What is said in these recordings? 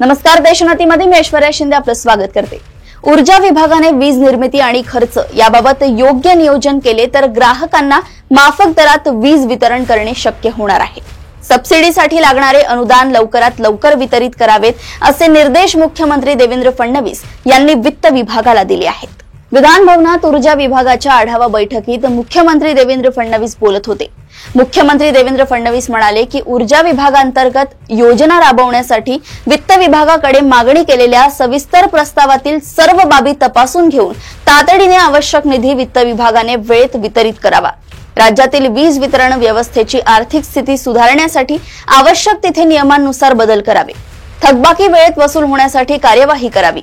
नमस्कार, देशोन्नतीमध्ये मी ऐश्वर्या शिंदे आपलं स्वागत करते। ऊर्जा विभागाने वीज निर्मिती आणि खर्च याबाबत योग्य नियोजन केले तर ग्राहकांना माफक दरात वीज वितरण करणे शक्य होणार आहे। सबसिडीसाठी लागणारे अनुदान लवकरात लवकर वितरित करावेत असे निर्देश मुख्यमंत्री देवेंद्र फडणवीस यांनी वित्त विभागाला दिले आहेत। विधान भवनात ऊर्जा विभागाच्या आढावा बैठकीत मुख्यमंत्री देवेंद्र फडणवीस बोलत होते। मुख्यमंत्री देवेंद्र फडणवीस म्हणाले की ऊर्जा विभागांतर्गत योजना राबवण्यासाठी वित्त विभागाकडे मागणी केलेल्या सविस्तर प्रस्तावातील सर्व बाबी तपासून घेऊन तातडीने आवश्यक निधी वित्त विभागाने वेळेत वितरित करावा। राज्यातील वीज वितरण व्यवस्थेची आर्थिक स्थिती सुधारण्यासाठी आवश्यक तिथे नियमांनुसार बदल करावे। थकबाकी वेळेत वसूल होण्यासाठी कार्यवाही करावी।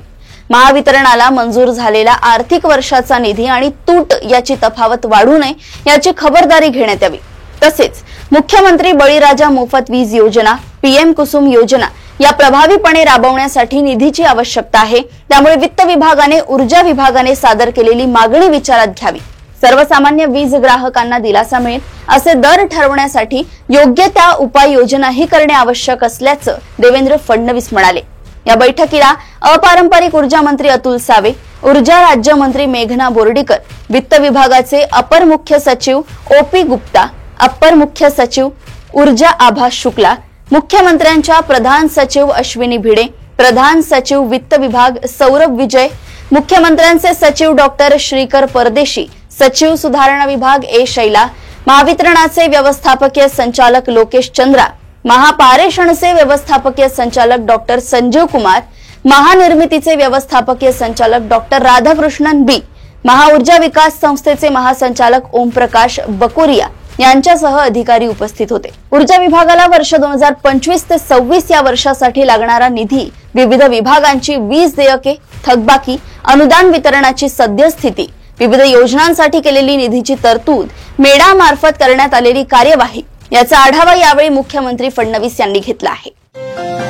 महावितरणाला मंजूर झालेला आर्थिक वर्षाचा निधी आणि तूट याची तफावत वाढू नये याची खबरदारी घेण्यात यावी। तसेच मुख्यमंत्री बळीराजा मोफत वीज योजना, पीएम कुसुम योजना या प्रभावीपणे राबवण्यासाठी निधीची आवश्यकता आहे। त्यामुळे वित्त विभागाने ऊर्जा विभागाने सादर केलेली मागणी विचारात घ्यावी। सर्वसामान्य वीज ग्राहकांना दिलासा मिळेल असे दर ठरवण्यासाठी योग्य त्या उपाययोजनाही करणे आवश्यक असल्याचं देवेंद्र फडणवीस म्हणाले। या बैठकीला अपारंपरिक ऊर्जा मंत्री अतुल सावे, ऊर्जा राज्यमंत्री मेघना बोर्डीकर, वित्त विभागाचे अपर मुख्य सचिव ओपी गुप्ता, अपर मुख्य सचिव ऊर्जा आभास शुक्ला, मुख्यमंत्र्यांच्या प्रधान सचिव अश्विनी भिडे, प्रधान सचिव वित्त विभाग सौरभ विजय, मुख्यमंत्र्यांचे सचिव डॉक्टर श्रीकर परदेशी, सचिव सुधारणा विभाग ए शैला, महावितरणाचे व्यवस्थापकीय संचालक लोकेश चंद्रा, महापारेषणचे व्यवस्थापकीय संचालक डॉक्टर संजीव कुमार, महानिर्मितीचे व्यवस्थापकीय संचालक डॉक्टर राधाकृष्णन बी, महाऊर्जा विकास संस्थेचे महासंचालक ओमप्रकाश बकोरिया यांच्यासह अधिकारी उपस्थित होते। ऊर्जा विभागाला वर्ष 2025 ते 26 या वर्षासाठी लागणारा निधी, विविध विभागांची वीज देयके, थकबाकी, अनुदान वितरणाची सद्यस्थिती, विविध योजनांसाठी केलेली निधीची तरतूद, मेडा मार्फत करण्यात आलेली कार्यवाही याचा आढावा यावेळी मुख्यमंत्री फडणवीस यांनी घेतला आहे।